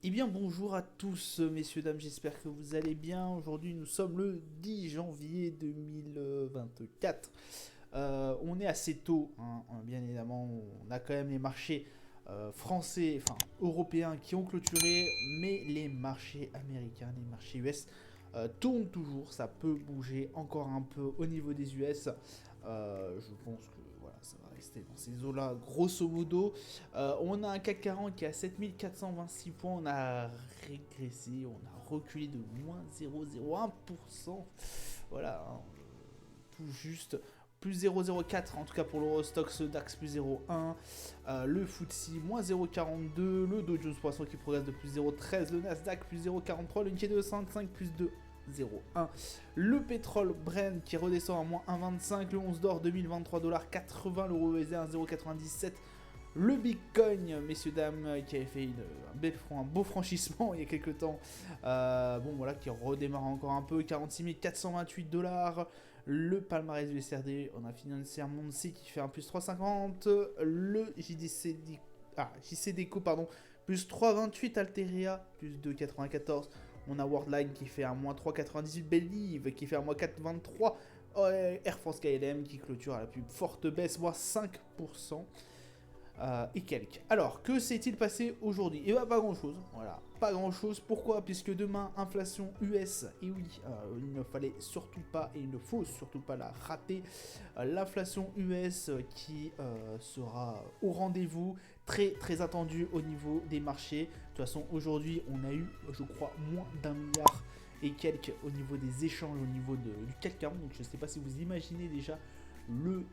Eh bien bonjour à tous messieurs dames, j'espère que vous allez bien. Aujourd'hui nous sommes le 10 janvier 2024. On est assez tôt, hein, bien évidemment, on a quand même les marchés français, enfin européens qui ont clôturé, mais les marchés américains, les marchés US tournent toujours, ça peut bouger encore un peu au niveau des US. Je pense que voilà, ça va rester dans ces eaux-là, grosso modo. On a un CAC 40 qui est à 7426 points, on a régressé, on a reculé de moins 0,01%. Voilà, hein, tout juste. Plus 0,04 en tout cas pour l'Eurostoxx, DAX plus 0,1, le FTSE moins 0,42, le Dow Jones Poisson qui progresse de plus 0,13, le Nasdaq plus 0,43, le Nikkei 225 plus 2,01, le pétrole Brent qui redescend à moins 1,25, le 11 d'or 2023 $80, l'euro USD 1,097, le Bitcoin, messieurs dames, qui avait fait un beau franchissement il y a quelques temps, bon voilà, qui redémarre encore un peu, 46 428 $. Le palmarès du SRD, on a Financière Mondsea qui fait un plus 3,50. Le JCDecaux, pardon, plus 3,28. Alteria, plus 2,94. On a Worldline qui fait un moins 3,98. Believe qui fait un moins 4,23. Air France KLM qui clôture à la plus forte baisse, moins 5%. Et quelques. Alors, que s'est-il passé aujourd'hui? Eh bien, pas grand-chose. Voilà, pas grand-chose. Pourquoi? Puisque demain, inflation US. Et oui, il ne fallait surtout pas, et il ne faut surtout pas la rater. L'inflation US qui sera au rendez-vous, très très attendue au niveau des marchés. De toute façon, aujourd'hui, on a eu, je crois, moins d'1 milliard et quelques au niveau des échanges, au niveau du CAC 40. Donc, je ne sais pas si vous imaginez déjà le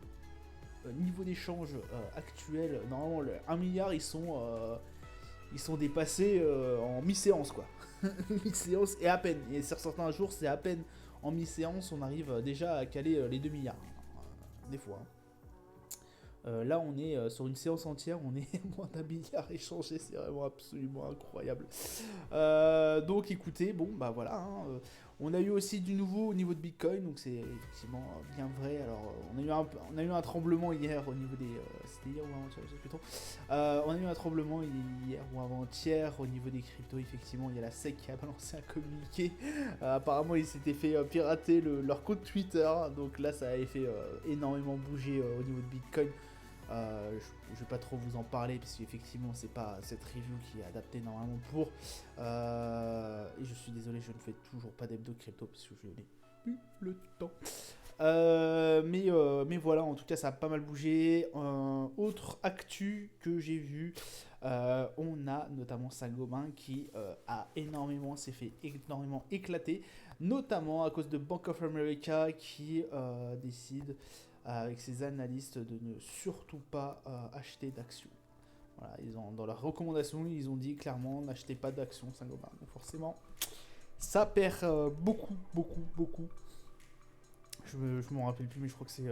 niveau d'échange actuel. Normalement, le 1 milliard, ils sont dépassés en mi-séance, quoi. Mi-séance et à peine. Et sur certains jours, c'est à peine en mi-séance, on arrive déjà à caler les 2 milliards. Des fois. Là, on est sur une séance entière, on est moins d'1 milliard échangé, c'est vraiment absolument incroyable. Donc écoutez, bon bah voilà, hein, on a eu aussi du nouveau au niveau de Bitcoin, donc c'est effectivement bien vrai. Alors on a eu un tremblement hier au niveau des... c'était hier ou avant-hier, je sais plus trop. On a eu un tremblement hier ou avant-hier au niveau des cryptos, effectivement il y a la SEC qui a balancé un communiqué. Apparemment ils s'étaient fait pirater leur compte Twitter, donc là ça avait fait énormément bouger au niveau de Bitcoin. Je vais pas trop vous en parler parce qu'effectivement c'est pas cette review qui est adaptée normalement pour. Et je suis désolé, je ne fais toujours pas d'hebdo crypto parce que je n'ai plus le temps. Mais voilà, en tout cas ça a pas mal bougé. Autre actu que j'ai vu, on a notamment Saint-Gobain qui s'est fait énormément éclater, notamment à cause de Bank of America qui décide avec ses analystes de ne surtout pas acheter d'actions. Voilà, dans leurs recommandations, ils ont dit clairement n'achetez pas d'actions Saint-Gobain. Donc forcément, ça perd beaucoup, beaucoup, beaucoup. Je m'en rappelle plus, mais je crois que c'est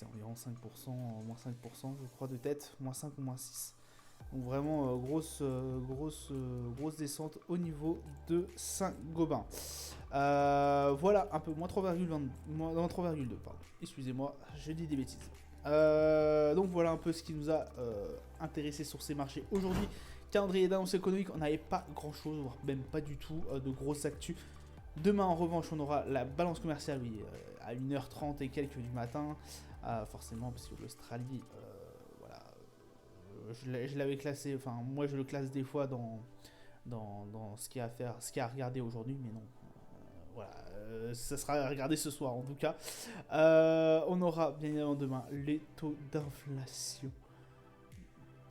environ 5%, moins 5%, je crois, de tête, moins 5 ou moins 6. Donc vraiment grosse descente au niveau de Saint-Gobain. Voilà, un peu moins 3,2, pardon. Excusez-moi, je dis des bêtises. Donc voilà un peu ce qui nous a intéressé sur ces marchés aujourd'hui. Calendrier d'annonce économique, on n'avait pas grand chose, voire même pas du tout de grosses actus. Demain en revanche on aura la balance commerciale, oui, à 1h30 et quelques du matin. Forcément parce que l'Australie, voilà, je l'avais classé, enfin moi je le classe des fois dans ce qu'il y a à faire, ce qu'il y a à regarder aujourd'hui, mais non. Voilà, ça sera à regarder ce soir en tout cas. On aura bien évidemment demain les taux d'inflation,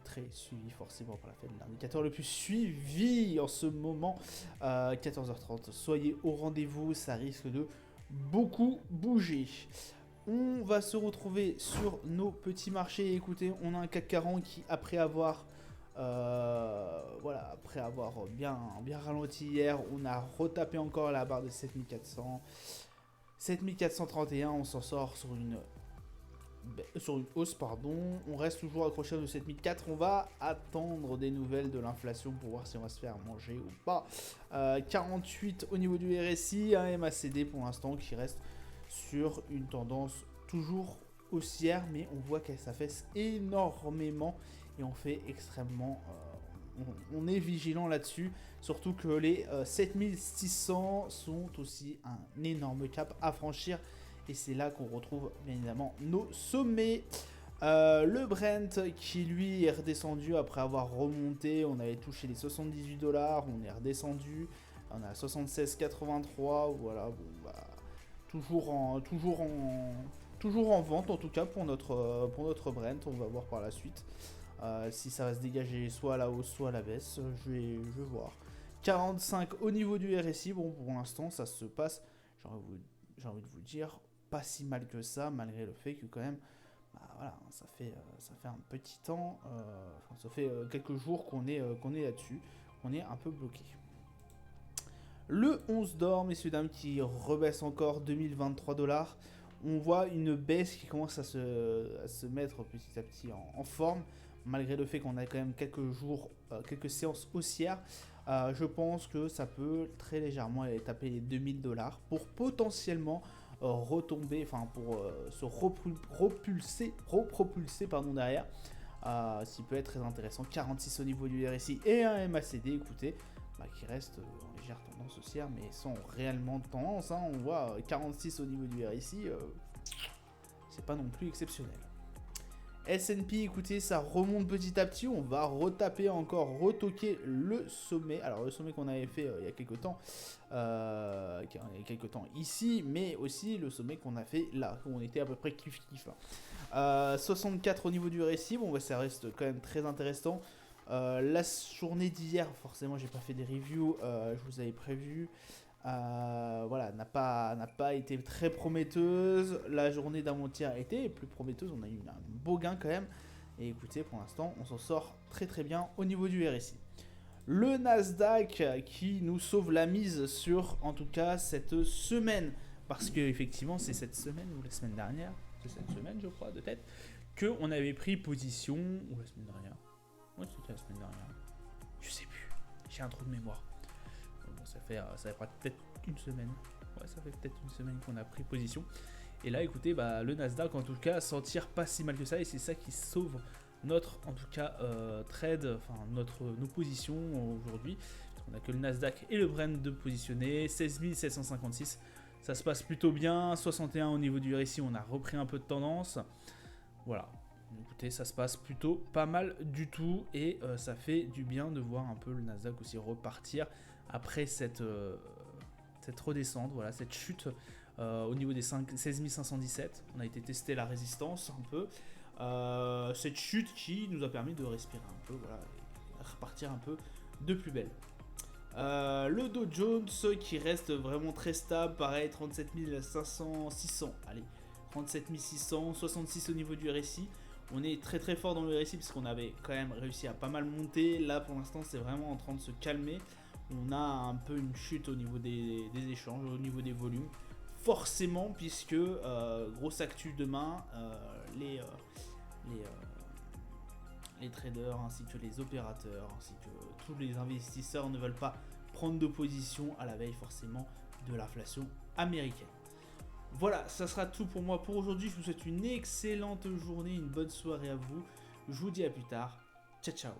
très suivi forcément par la Fed, l'indicateur le plus suivi en ce moment. 14h30, soyez au rendez-vous, ça risque de beaucoup bouger. On va se retrouver sur nos petits marchés. Écoutez, on a un CAC 40 qui, après avoir après avoir bien ralenti hier, on a retapé encore la barre de 7400. 7431, on s'en sort sur une hausse, pardon. On reste toujours accroché de 7004. On va attendre des nouvelles de l'inflation pour voir si on va se faire manger ou pas. 48 au niveau du RSI, un MACD pour l'instant qui reste sur une tendance toujours haussière, mais on voit qu'elle s'affaisse énormément et on fait extrêmement on est vigilant là-dessus. Surtout que les 7600 sont aussi un énorme cap à franchir. Et c'est là qu'on retrouve bien évidemment nos sommets. Le Brent qui lui est redescendu après avoir remonté. On avait touché les 78 $. On est redescendu. On est à 76,83. Voilà. Bon, bah, toujours en vente en tout cas pour notre Brent. On va voir par la suite si ça va se dégager soit à la hausse soit à la baisse. Je vais voir. 45 au niveau du RSI. Bon, pour l'instant ça se passe, j'ai envie de vous dire, pas si mal que ça, malgré le fait que quand même, bah, voilà, ça fait un petit temps, ça fait quelques jours qu'on est là-dessus, on est un peu bloqué. Le 11 d'or, messieurs dames, qui rebaisse encore 2023 $. On voit une baisse qui commence à se mettre petit à petit en forme, malgré le fait qu'on a quand même quelques jours, quelques séances haussières. Je pense que ça peut très légèrement aller taper les 2000 $, pour potentiellement retomber, enfin pour se repropulser derrière. Ce qui peut être très intéressant. 46 au niveau du RSI et un MACD, écoutez, bah, qui reste en légère tendance haussière, mais sans réellement de tendance. Hein. On voit 46 au niveau du RSI, c'est pas non plus exceptionnel. S&P, écoutez, ça remonte petit à petit. On va retaper encore, retoquer le sommet. Alors le sommet qu'on avait fait il y a quelques temps, ici, mais aussi le sommet qu'on a fait là, où on était à peu près kiff. 64 au niveau du RSI. Bon, bah, ça reste quand même très intéressant. La journée d'hier, forcément, j'ai pas fait des reviews. Je vous avais prévu. Voilà, n'a pas été très prometteuse. La journée d'avant-hier a été plus prometteuse. On a eu un beau gain quand même. Et écoutez, pour l'instant, on s'en sort très très bien au niveau du RSI. Le Nasdaq qui nous sauve la mise sur, en tout cas, cette semaine. Parce que effectivement, c'est cette semaine ou la semaine dernière, c'est cette semaine, je crois, de tête, qu'on avait pris position. Ou la semaine dernière. Ouais, c'était la semaine dernière. Je sais plus. J'ai un trou de mémoire. Bon, ça fait peut-être une semaine. Ouais, ça fait peut-être une semaine qu'on a pris position. Et là, écoutez, bah, le Nasdaq, en tout cas, s'en tire pas si mal que ça. Et c'est ça qui sauve notre, en tout cas, trade, enfin, nos positions aujourd'hui. On a que le Nasdaq et le Brent de positionner. 16 756, ça se passe plutôt bien. 61 au niveau du RSI, on a repris un peu de tendance. Voilà. Écoutez, ça se passe plutôt pas mal du tout. Et ça fait du bien de voir un peu le Nasdaq aussi repartir après cette redescente, voilà, cette chute au niveau des 16 517. On a été tester la résistance un peu. Cette chute qui nous a permis de respirer un peu, voilà, et repartir un peu de plus belle. Le Dow Jones qui reste vraiment très stable, pareil, 37 600, allez, 37 600, 66 au niveau du RSI. On est très très fort dans le RSI parce qu'on avait quand même réussi à pas mal monter. Là pour l'instant c'est vraiment en train de se calmer. On a un peu une chute au niveau des échanges, au niveau des volumes. Forcément, puisque grosse actu demain, les traders ainsi que les opérateurs ainsi que tous les investisseurs ne veulent pas prendre de position à la veille forcément de l'inflation américaine. Voilà, ça sera tout pour moi pour aujourd'hui. Je vous souhaite une excellente journée, une bonne soirée à vous. Je vous dis à plus tard. Ciao ciao.